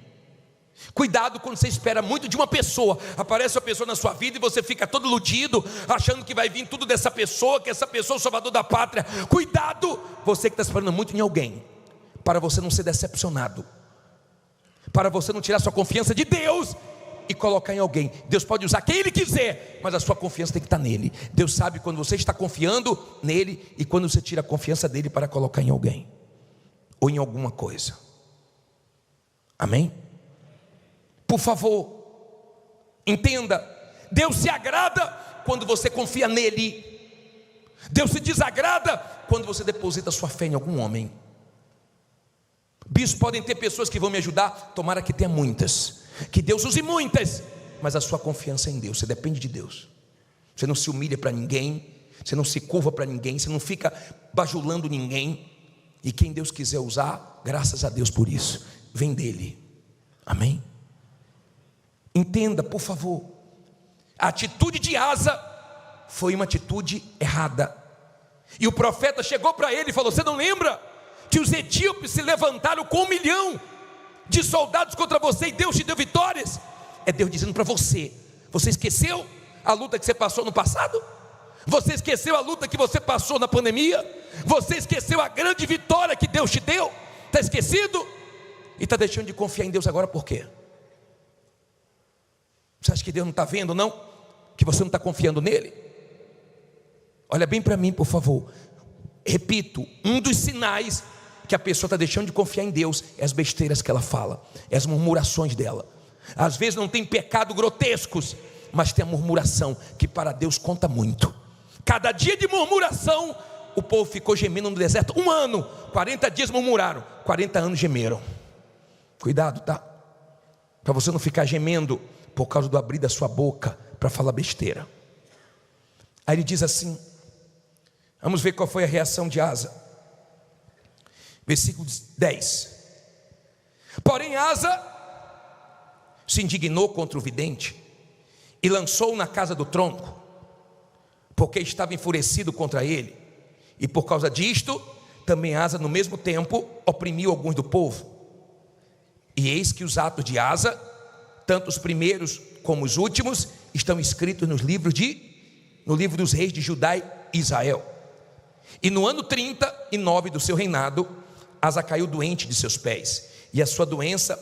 Cuidado quando você espera muito de uma pessoa. Aparece uma pessoa na sua vida e você fica todo iludido, achando que vai vir tudo dessa pessoa, que essa pessoa é o salvador da pátria. Cuidado, você que está esperando muito em alguém, para você não ser decepcionado, para você não tirar sua confiança de Deus e colocar em alguém. Deus pode usar quem Ele quiser, mas a sua confiança tem que estar nele. Deus sabe quando você está confiando nele e quando você tira a confiança dele para colocar em alguém ou em alguma coisa. Amém? Por favor, entenda, Deus se agrada quando você confia nele. Deus se desagrada quando você deposita sua fé em algum homem. Bispos, podem ter pessoas que vão me ajudar, tomara que tenha muitas, que Deus use muitas, mas a sua confiança é em Deus, você depende de Deus. Você não se humilha para ninguém, você não se curva para ninguém, você não fica bajulando ninguém. E quem Deus quiser usar, graças a Deus por isso, vem dele. Amém? Entenda, por favor, a atitude de Asa foi uma atitude errada. E o profeta chegou para ele e falou: você não lembra que os etíopes se levantaram com 1 milhão de soldados contra você e Deus te deu vitórias? É Deus dizendo para você: você esqueceu a luta que você passou no passado? Você esqueceu a luta que você passou na pandemia? Você esqueceu a grande vitória que Deus te deu? Está esquecido? E está deixando de confiar em Deus agora por quê? Você acha que Deus não está vendo, não? Que você não está confiando nele? Olha bem para mim, por favor. Repito, um dos sinais que a pessoa está deixando de confiar em Deus é as besteiras que ela fala, é as murmurações dela. Às vezes não tem pecado grotescos, mas tem a murmuração, que para Deus conta muito. Cada dia de murmuração, o povo ficou gemendo no deserto 1 ano, 40 dias murmuraram, 40 anos gemeram. Cuidado, tá? Para você não ficar gemendo por causa do abrir da sua boca para falar besteira. Aí ele diz assim, vamos ver qual foi a reação de Asa. Versículo 10. Porém Asa se indignou contra o vidente e lançou-o na casa do tronco, porque estava enfurecido contra ele. E por causa disto, também Asa no mesmo tempo oprimiu alguns do povo. E eis que os atos de Asa, tanto os primeiros como os últimos, estão escritos no livro dos reis de Judá e Israel. E no ano 39 do seu reinado, Asa caiu doente de seus pés, e a sua doença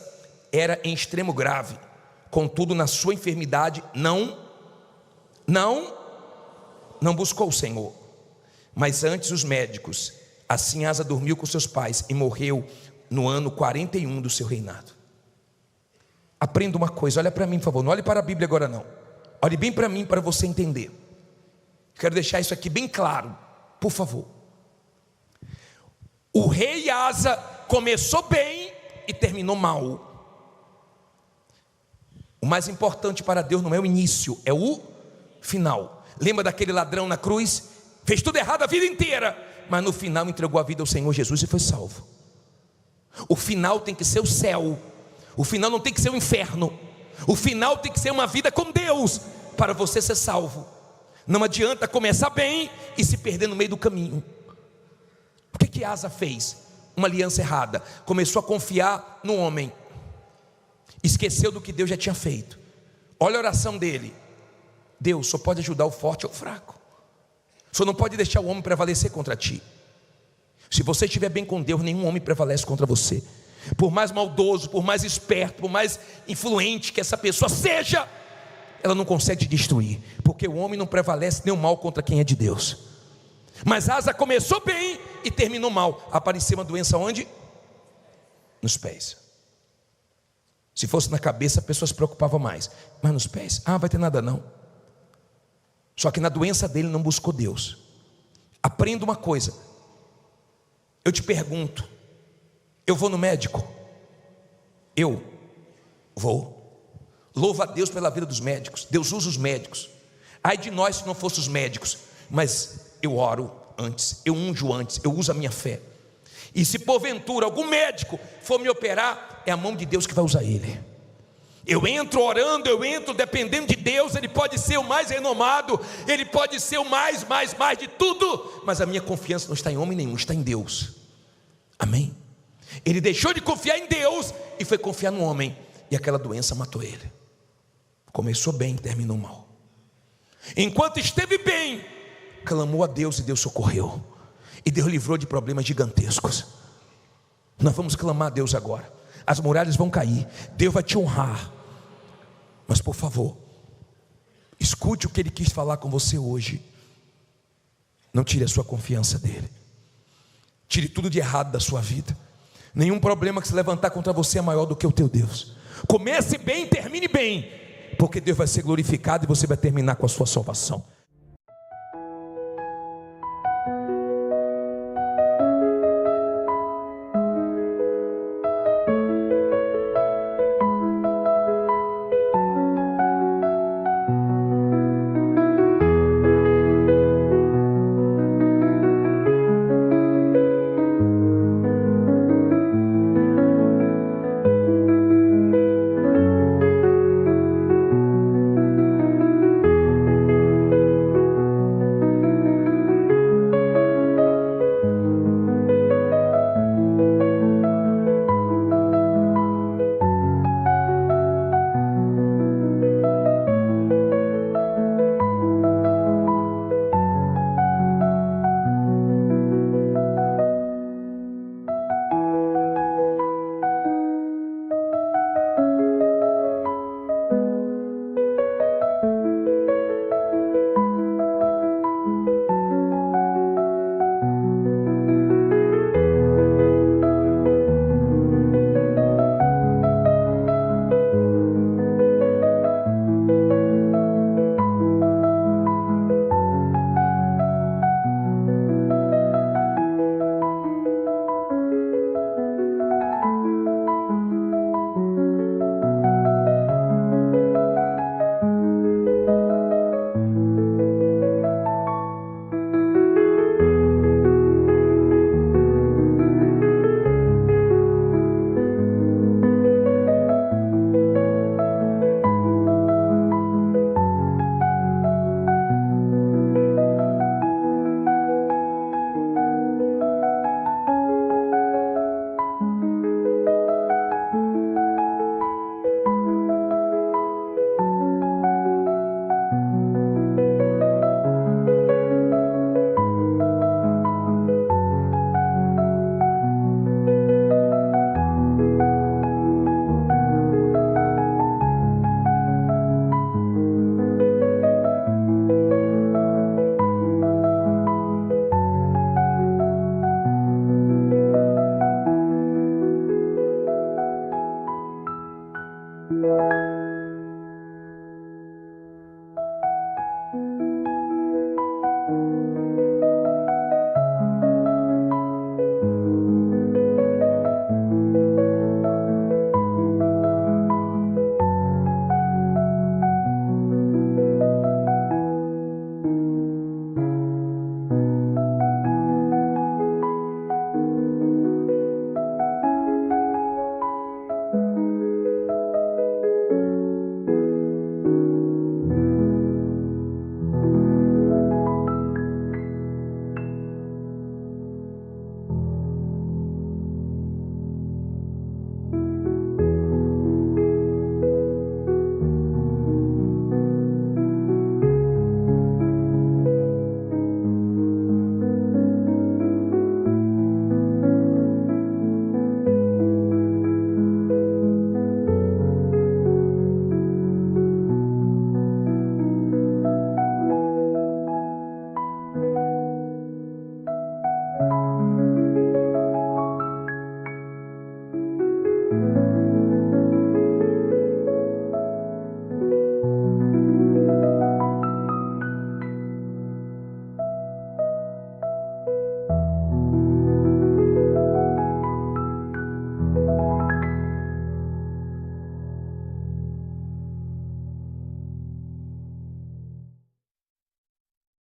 era em extremo grave. Contudo, na sua enfermidade não buscou o Senhor, mas antes os médicos. Assim Asa dormiu com seus pais e morreu no ano 41 do seu reinado. Aprenda uma coisa, olha para mim, por favor, não olhe para a Bíblia agora não. Olhe bem para mim para você entender. Quero deixar isso aqui bem claro, por favor. O rei Asa começou bem e terminou mal. O mais importante para Deus não é o início, é o final. Lembra daquele ladrão na cruz? Fez tudo errado a vida inteira, mas no final entregou a vida ao Senhor Jesus e foi salvo. O final tem que ser o céu. O final não tem que ser o inferno. O final tem que ser uma vida com Deus para você ser salvo. Não adianta começar bem e se perder no meio do caminho. O que Asa fez? Uma aliança errada. Começou a confiar no homem, esqueceu do que Deus já tinha feito. Olha a oração dele: Deus só pode ajudar o forte ou o fraco. Só não pode deixar o homem prevalecer contra ti. Se você estiver bem com Deus, nenhum homem prevalece contra você. Por mais maldoso, por mais esperto, por mais influente que essa pessoa seja, ela não consegue te destruir, porque o homem não prevalece nem o mal contra quem é de Deus. Mas Asa começou bem e terminou mal. Apareceu uma doença onde? Nos pés. Se fosse na cabeça, a pessoa se preocupava mais, mas nos pés, vai ter nada não. Só que na doença dele não buscou Deus. Aprenda uma coisa, eu te pergunto, eu vou no médico? Eu vou. Louva a Deus pela vida dos médicos. Deus usa os médicos. Ai de nós se não fossem os médicos. Mas eu oro antes, eu unjo antes, eu uso a minha fé. E se porventura algum médico for me operar, é a mão de Deus que vai usar ele. Eu entro orando, eu entro dependendo de Deus. Ele pode ser o mais renomado, ele pode ser o mais de tudo, mas a minha confiança não está em homem nenhum, está em Deus. Amém? Ele deixou de confiar em Deus e foi confiar no homem, e aquela doença matou ele. Começou bem, terminou mal. Enquanto esteve bem, clamou a Deus e Deus socorreu, e Deus livrou de problemas gigantescos. Nós vamos clamar a Deus agora. As muralhas vão cair, Deus vai te honrar. Mas por favor, escute o que Ele quis falar com você hoje. Não tire a sua confiança dEle. Tire tudo de errado da sua vida. Nenhum problema que se levantar contra você é maior do que o teu Deus. Comece bem e termine bem, porque Deus vai ser glorificado e você vai terminar com a sua salvação.